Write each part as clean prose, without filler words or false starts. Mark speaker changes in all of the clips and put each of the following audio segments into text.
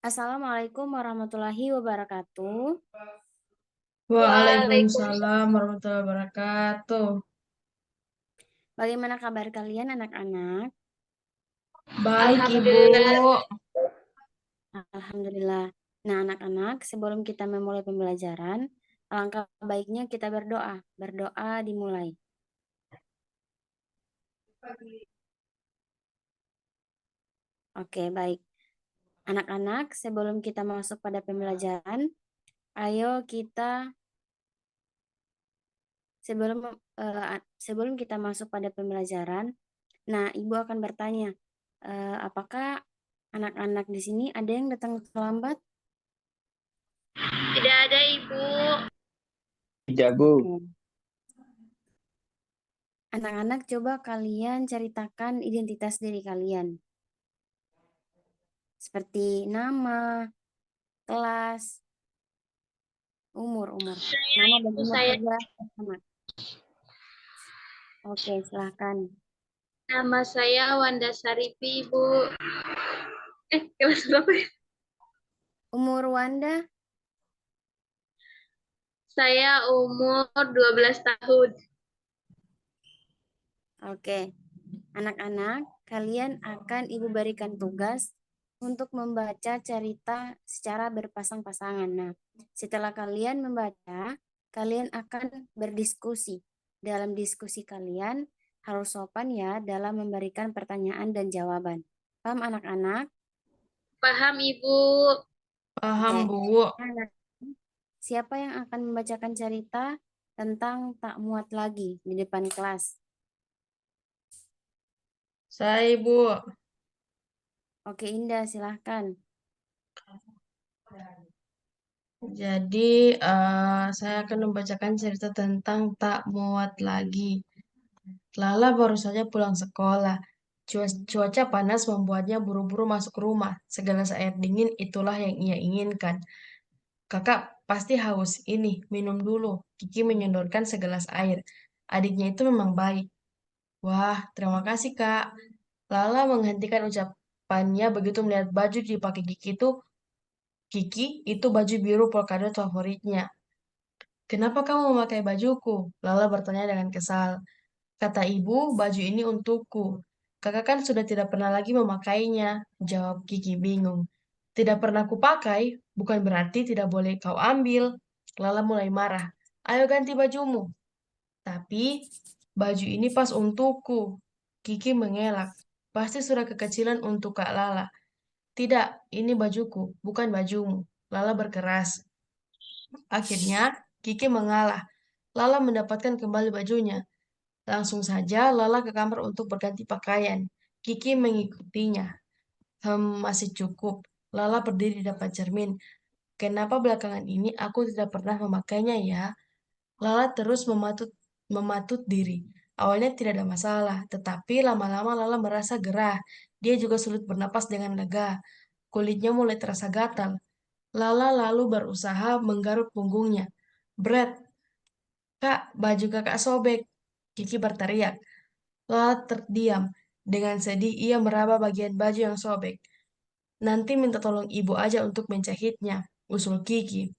Speaker 1: Assalamualaikum warahmatullahi wabarakatuh.
Speaker 2: Waalaikumsalam warahmatullahi wabarakatuh.
Speaker 1: Bagaimana kabar kalian anak-anak?
Speaker 2: Baik, Ibu.
Speaker 3: Alhamdulillah.
Speaker 1: Alhamdulillah. Nah, anak-anak, sebelum kita memulai pembelajaran, alangkah baiknya kita berdoa. Berdoa dimulai. Oke, baik. Anak-anak, sebelum kita masuk pada pembelajaran, ayo kita sebelum kita masuk pada pembelajaran, nah, Ibu akan bertanya, apakah anak-anak di sini ada yang datang terlambat?
Speaker 3: Tidak ada, Ibu.
Speaker 4: Jago.
Speaker 1: Oke. Anak-anak, coba kalian ceritakan identitas diri kalian. Seperti nama, kelas, umur. Nama dan umur
Speaker 3: Saya
Speaker 1: juga sama. Oke, silahkan.
Speaker 3: Nama saya Wanda Saripi, Ibu. Kelas berapa ya?
Speaker 1: Umur Wanda?
Speaker 3: Saya umur 12 tahun.
Speaker 1: Oke. Anak-anak, kalian akan Ibu berikan tugas untuk membaca cerita secara berpasang-pasangan. Nah, setelah kalian membaca, kalian akan berdiskusi. Dalam diskusi kalian harus sopan ya dalam memberikan pertanyaan dan jawaban. Paham anak-anak?
Speaker 3: Paham, Ibu?
Speaker 2: Paham,
Speaker 1: Oke.
Speaker 2: Bu.
Speaker 1: Nah, siapa yang akan membacakan cerita tentang tak muat lagi di depan kelas?
Speaker 2: Saya, Ibu.
Speaker 1: Oke, Indah, silahkan.
Speaker 2: Jadi, saya akan membacakan cerita tentang tak muat lagi. Lala baru saja pulang sekolah. Cuaca panas membuatnya buru-buru masuk rumah. Segelas air dingin itulah yang ia inginkan. Kakak pasti haus. Ini, minum dulu. Kiki menyodorkan segelas air. Adiknya itu memang baik. Wah, terima kasih, Kak. Lala menghentikan ucapannya begitu melihat baju dipakai Kiki itu baju biru polkadot favoritnya. Kenapa kamu memakai bajuku? Lala bertanya dengan kesal. Kata ibu, baju ini untukku. Kakak kan sudah tidak pernah lagi memakainya, jawab Kiki bingung. Tidak pernah kupakai, bukan berarti tidak boleh kau ambil. Lala mulai marah. Ayo ganti bajumu. Tapi baju ini pas untukku. Kiki mengelak. Pasti sudah kekecilan untuk Kak Lala. Tidak, ini bajuku, bukan bajumu. Lala berkeras. Akhirnya, Kiki mengalah. Lala mendapatkan kembali bajunya. Langsung saja Lala ke kamar untuk berganti pakaian. Kiki mengikutinya. Masih cukup. Lala berdiri di depan cermin. Kenapa belakangan ini aku tidak pernah memakainya ya? Lala terus mematut diri. Awalnya tidak ada masalah, tetapi lama-lama Lala merasa gerah. Dia juga sulit bernapas dengan lega. Kulitnya mulai terasa gatal. Lala lalu berusaha menggaruk punggungnya. Brad, Kak, baju kakak sobek. Kiki berteriak. Lala terdiam. Dengan sedih ia meraba bagian baju yang sobek. Nanti minta tolong ibu aja untuk menjahitnya, usul Kiki.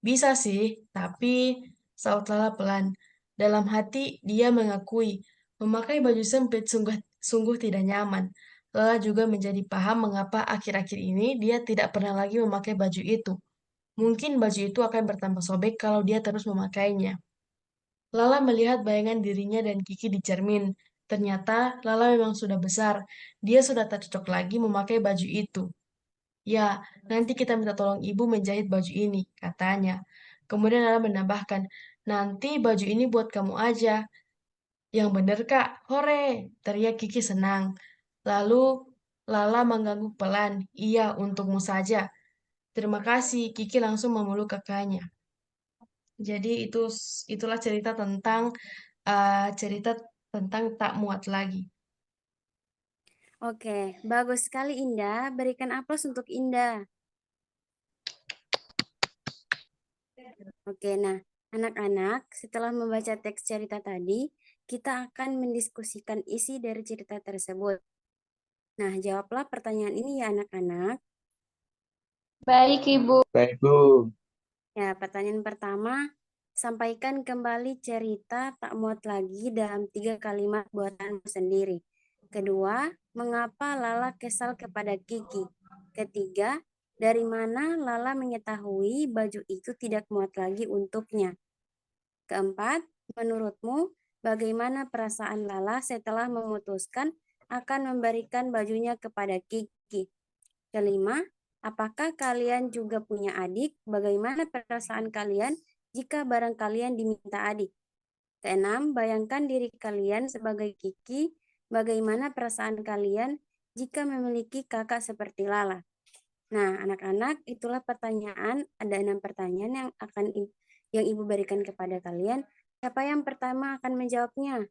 Speaker 2: Bisa sih, tapi saut Lala pelan. Dalam hati dia mengakui memakai baju sempit sungguh tidak nyaman. Lala juga menjadi paham mengapa akhir-akhir ini dia tidak pernah lagi memakai baju itu. Mungkin baju itu akan bertambah sobek kalau dia terus memakainya. Lala melihat bayangan dirinya dan Kiki di cermin. Ternyata Lala memang sudah besar. Dia sudah tak cocok lagi memakai baju itu. Ya, nanti kita minta tolong ibu menjahit baju ini, katanya. Kemudian Lala menambahkan, nanti baju ini buat kamu aja. Yang bener, Kak. Hore! Teriak Kiki senang. Lalu Lala mengangguk pelan. Iya, untukmu saja. Terima kasih. Kiki langsung memeluk kakaknya. Jadi itulah cerita tentang tak muat lagi.
Speaker 1: Oke, bagus sekali Indah. Berikan aplaus untuk Indah. Oke, nah anak-anak setelah membaca teks cerita tadi, kita akan mendiskusikan isi dari cerita tersebut. Nah, jawablah pertanyaan ini ya anak-anak.
Speaker 3: Baik, Ibu.
Speaker 4: Baik, Bu.
Speaker 1: Ya, pertanyaan pertama, sampaikan kembali cerita tak muat lagi dalam 3 kalimat buatanmu sendiri. Kedua, mengapa Lala kesal kepada Kiki? Ketiga, dari mana Lala mengetahui baju itu tidak muat lagi untuknya? Keempat, menurutmu bagaimana perasaan Lala setelah memutuskan akan memberikan bajunya kepada Kiki? Kelima, apakah kalian juga punya adik? Bagaimana perasaan kalian jika barang kalian diminta adik? Keenam, bayangkan diri kalian sebagai Kiki. Bagaimana perasaan kalian jika memiliki kakak seperti Lala? Nah, anak-anak, itulah pertanyaan. Ada 6 pertanyaan yang Ibu berikan kepada kalian. Siapa yang pertama akan menjawabnya?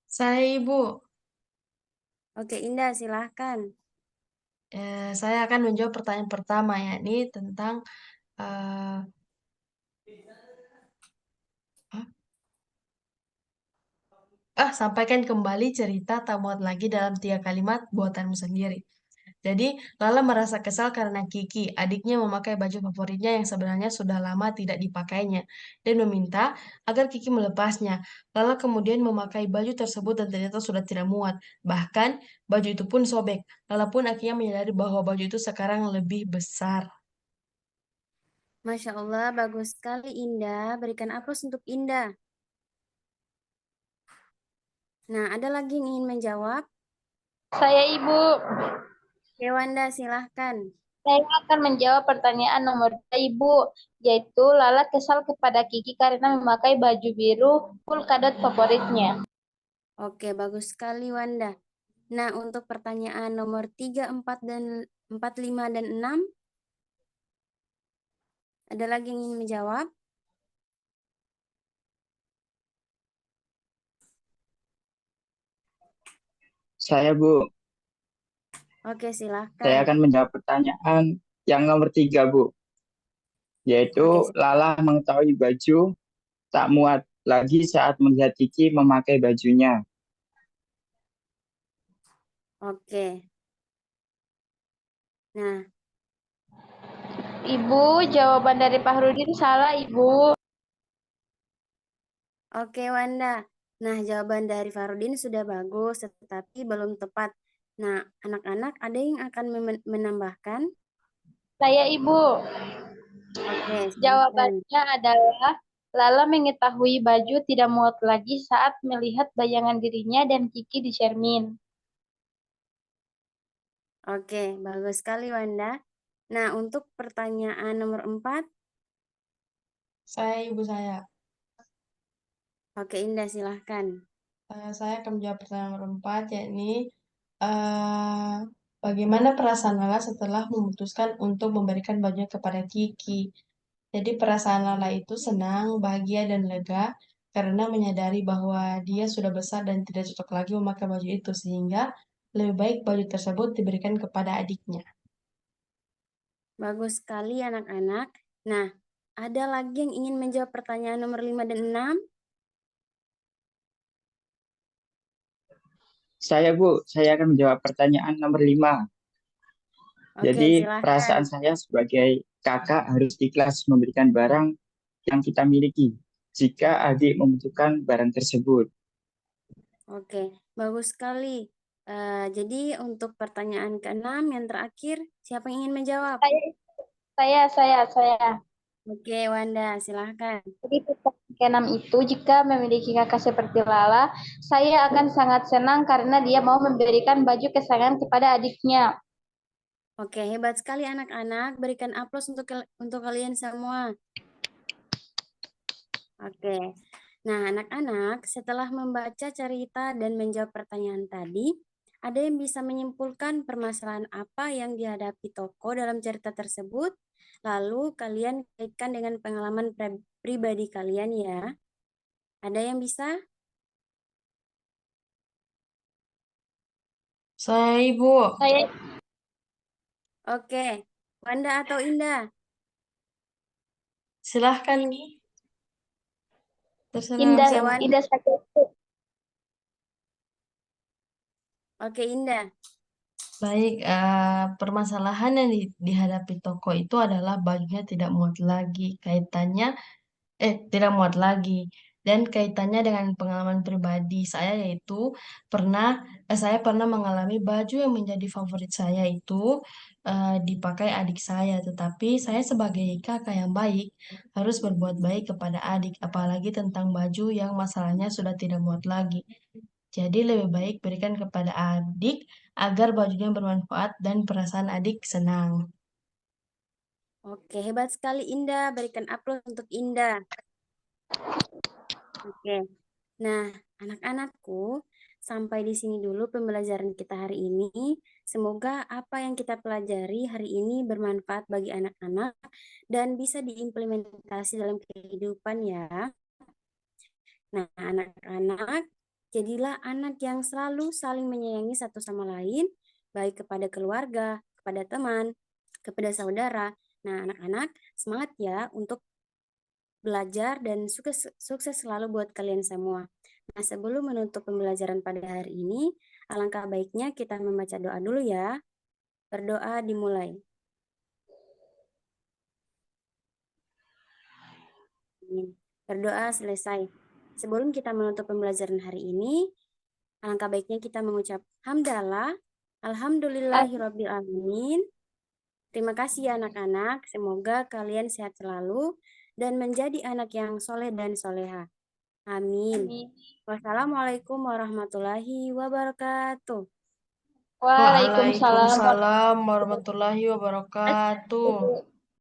Speaker 2: Saya Ibu.
Speaker 1: Oke, Indah, silahkan.
Speaker 2: Saya akan menjawab pertanyaan pertama, yakni tentang eh, sampaikan kembali cerita tak muat lagi dalam 3 kalimat buatanmu sendiri. Jadi, Lala merasa kesal karena Kiki, adiknya memakai baju favoritnya yang sebenarnya sudah lama tidak dipakainya, dan meminta agar Kiki melepasnya. Lala kemudian memakai baju tersebut dan ternyata sudah tidak muat. Bahkan, baju itu pun sobek. Lala pun akhirnya menyadari bahwa baju itu sekarang lebih besar.
Speaker 1: Masya Allah, bagus sekali Indah. Berikan aplaus untuk Indah. Nah, ada lagi yang ingin menjawab?
Speaker 3: Saya, Ibu.
Speaker 1: Oke, Wanda, silahkan.
Speaker 3: Saya akan menjawab pertanyaan nomor 2, Ibu, yaitu Lala kesal kepada Kiki karena memakai baju biru polkadot favoritnya.
Speaker 1: Oke, bagus sekali Wanda. Nah, untuk pertanyaan nomor 3, 4, dan 4, 5, dan 6, ada lagi yang ingin menjawab?
Speaker 4: Saya, Bu.
Speaker 1: Oke,
Speaker 4: Saya
Speaker 1: silahkan.
Speaker 4: akan menjawab pertanyaan yang nomor 3, Bu. Yaitu
Speaker 1: Oke,
Speaker 4: Lala mengetahui baju tak muat lagi saat melihat Kiki memakai bajunya.
Speaker 1: oke. Nah,
Speaker 3: Ibu, jawaban dari Pak Rudin salah, Ibu.
Speaker 1: oke Wanda. Nah, jawaban dari Farudin sudah bagus, tetapi belum tepat. Nah, anak-anak ada yang akan menambahkan?
Speaker 3: Saya, Ibu.
Speaker 1: Oke, silahkan.
Speaker 3: Jawabannya adalah Lala mengetahui baju tidak muat lagi saat melihat bayangan dirinya dan Kiki di cermin.
Speaker 1: Oke, bagus sekali Wanda. Nah, untuk pertanyaan nomor 4,
Speaker 2: Saya Ibu saya.
Speaker 1: oke Indah, silahkan.
Speaker 2: Saya akan menjawab pertanyaan nomor 4, yakni eh, bagaimana perasaan Lala setelah memutuskan untuk memberikan bajunya kepada Kiki. Jadi perasaan Lala itu senang, bahagia, dan lega karena menyadari bahwa dia sudah besar dan tidak cocok lagi memakai baju itu, sehingga lebih baik baju tersebut diberikan kepada adiknya.
Speaker 1: Bagus sekali anak-anak. Nah, ada lagi yang ingin menjawab pertanyaan nomor 5 dan 6?
Speaker 4: Saya, Bu. Saya akan menjawab pertanyaan nomor 5.
Speaker 1: Oke,
Speaker 4: Jadi,
Speaker 1: silahkan.
Speaker 4: perasaan saya sebagai kakak harus ikhlas memberikan barang yang kita miliki jika adik membutuhkan barang tersebut.
Speaker 1: Oke, bagus sekali. Jadi untuk pertanyaan ke-6 yang terakhir, siapa yang ingin menjawab?
Speaker 3: Saya.
Speaker 1: Oke, Wanda, silahkan.
Speaker 3: Jadi pertanyaan keenam itu, jika memiliki kakak seperti Lala, saya akan sangat senang karena dia mau memberikan baju kesayangan kepada adiknya.
Speaker 1: Oke, hebat sekali anak-anak. Berikan aplaus untuk kalian semua. Oke. Nah, anak-anak, setelah membaca cerita dan menjawab pertanyaan tadi, ada yang bisa menyimpulkan permasalahan apa yang dihadapi tokoh dalam cerita tersebut? Lalu kalian kaitkan dengan pengalaman pribadi kalian ya. Ada yang bisa?
Speaker 2: Saya Ibu.
Speaker 3: Saya
Speaker 1: Oke. Wanda atau Indah?
Speaker 2: Silahkan, terserah
Speaker 3: Indah,
Speaker 1: Oke,
Speaker 2: sama.
Speaker 1: Wanda.
Speaker 3: Indah saja.
Speaker 1: Oke, Indah.
Speaker 2: Baik, permasalahan yang dihadapi toko itu adalah bajunya tidak muat lagi. Tidak muat lagi. Dan kaitannya dengan pengalaman pribadi saya yaitu saya pernah mengalami baju yang menjadi favorit saya itu dipakai adik saya. Tetapi saya sebagai kakak yang baik harus berbuat baik kepada adik, apalagi tentang baju yang masalahnya sudah tidak muat lagi. Jadi lebih baik berikan kepada adik agar bajunya bermanfaat dan perasaan adik senang.
Speaker 1: Oke, hebat sekali Indah. Berikan aplaus untuk Indah. Oke. Nah, anak-anakku, sampai di sini dulu pembelajaran kita hari ini. Semoga apa yang kita pelajari hari ini bermanfaat bagi anak-anak dan bisa diimplementasi dalam kehidupan ya. Nah, anak-anak, jadilah anak yang selalu saling menyayangi satu sama lain, baik kepada keluarga, kepada teman, kepada saudara. Nah, anak-anak, semangat ya untuk belajar dan sukses, sukses selalu buat kalian semua. Nah, sebelum menutup pembelajaran pada hari ini, alangkah baiknya kita membaca doa dulu ya. Berdoa dimulai. Berdoa selesai. Sebelum kita menutup pembelajaran hari ini, alangkah baiknya kita mengucap hamdalah, alhamdulillahirabbil alamin. Terima kasih ya anak-anak. Semoga kalian sehat selalu dan menjadi anak yang soleh dan soleha. Amin.
Speaker 3: Amin.
Speaker 1: Wassalamualaikum warahmatullahi wabarakatuh.
Speaker 3: Waalaikumsalam.
Speaker 2: Waalaikumsalam warahmatullahi wabarakatuh.